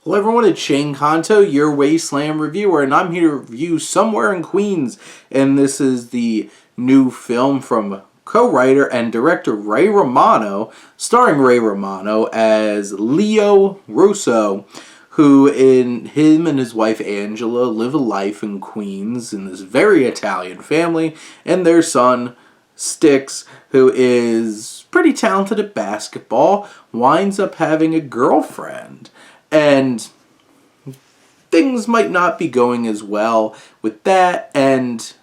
Hello everyone, it's Shane Kanto, your Wasteland reviewer, and I'm here to review Somewhere in Queens. And this is the new film from co-writer and director Ray Romano, starring Ray Romano as Leo Russo, who him and his wife Angela live a life in Queens in this very Italian family, and their son Styx, who is pretty talented at basketball, winds up having a girlfriend. And things might not be going as well with that, and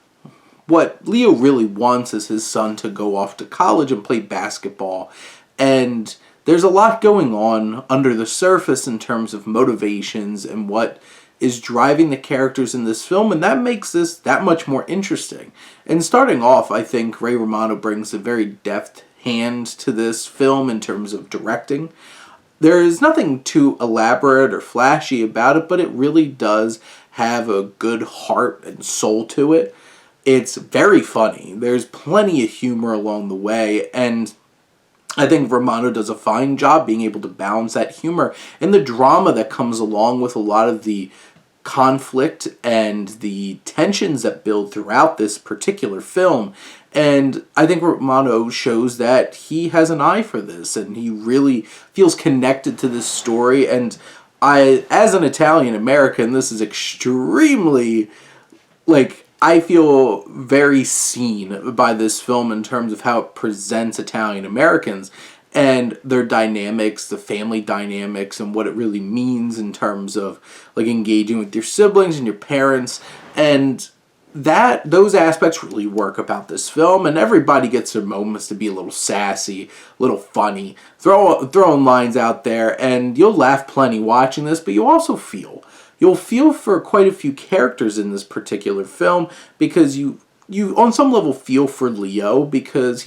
what Leo really wants is his son to go off to college and play basketball. And there's a lot going on under the surface in terms of motivations and what is driving the characters in this film, and that makes this that much more interesting. And starting off, I think Ray Romano brings a very deft hand to this film in terms of directing. There is nothing too elaborate or flashy about it, but it really does have a good heart and soul to it. It's very funny. There's plenty of humor along the way, and I think Romano does a fine job being able to balance that humor and the drama that comes along with a lot of the conflict and the tensions that build throughout this particular film. And I think Romano shows that he has an eye for this, and he really feels connected to this story. And as an Italian American, this is extremely, I feel very seen by this film in terms of how it presents Italian Americans and their dynamics, the family dynamics, and what it really means in terms of engaging with your siblings and your parents. And those aspects really work about this film, and everybody gets their moments to be a little sassy, a little funny, throwing lines out there, and you'll laugh plenty watching this, but you'll feel for quite a few characters in this particular film, because you on some level feel for Leo, because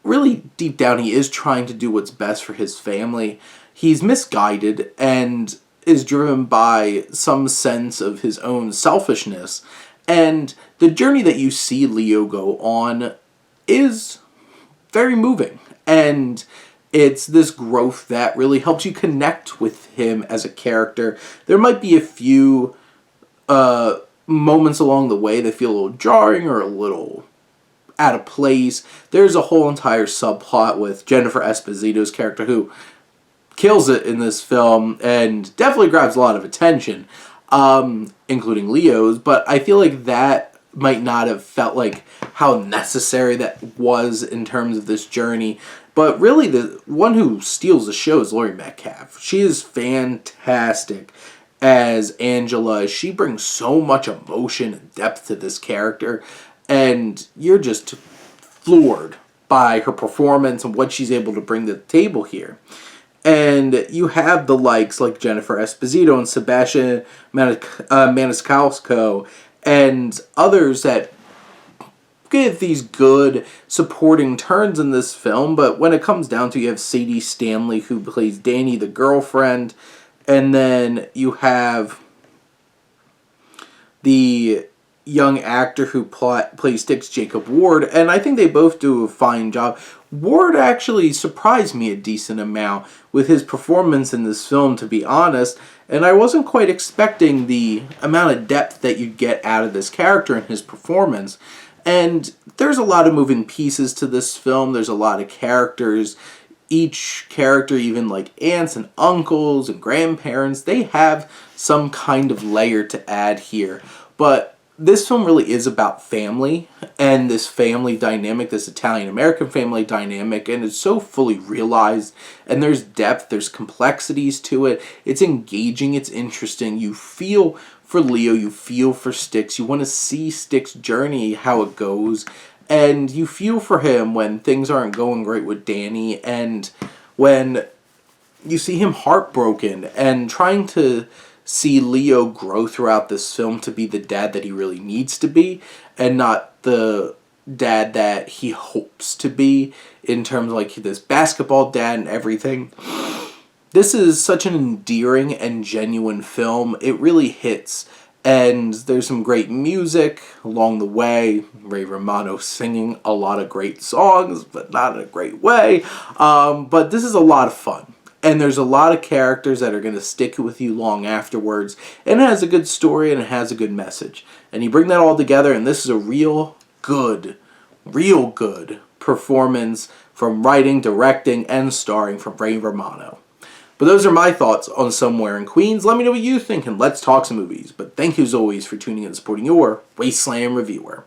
really deep down he is trying to do what's best for his family. He's misguided and is driven by some sense of his own selfishness. And the journey that you see Leo go on is very moving. And it's this growth that really helps you connect with him as a character. There might be a few moments along the way that feel a little jarring or a little out of place. There's a whole entire subplot with Jennifer Esposito's character, who kills it in this film and definitely grabs a lot of attention, including Leo's, but I feel like that might not have felt like how necessary that was in terms of this journey. But really, the one who steals the show is Laurie Metcalf. She is fantastic as Angela. She brings so much emotion and depth to this character, and you're just floored by her performance and what she's able to bring to the table here. And you have the likes like Jennifer Esposito and Sebastian Maniscalco and others that give these good supporting turns in this film. But when it comes down to, you have Sadie Stanley, who plays Danny, the girlfriend, and then you have the young actor who plays Styx, Jacob Ward, and I think they both do a fine job. Ward actually surprised me a decent amount with his performance in this film, to be honest, and I wasn't quite expecting the amount of depth that you'd get out of this character and his performance. And there's a lot of moving pieces to this film. There's a lot of characters. Each character, even like aunts and uncles and grandparents, they have some kind of layer to add here. But this film really is about family and this family dynamic, this Italian-American family dynamic, and it's so fully realized, and there's depth, there's complexities to it. It's engaging, it's interesting. You feel for Leo, you feel for Styx, you want to see Styx's journey, how it goes, and you feel for him when things aren't going great with Danny, and when you see him heartbroken and trying to see Leo grow throughout this film to be the dad that he really needs to be, and not the dad that he hopes to be in terms of this basketball dad and everything. This is such an endearing and genuine film. It really hits, and there's some great music along the way. Ray Romano singing a lot of great songs, but not in a great way. But this is a lot of fun. And there's a lot of characters that are going to stick with you long afterwards. And it has a good story and it has a good message. And you bring that all together, and this is a real good performance from writing, directing, and starring from Ray Romano. But those are my thoughts on Somewhere in Queens. Let me know what you think, and let's talk some movies. But thank you as always for tuning in and supporting your Wasteland Reviewer.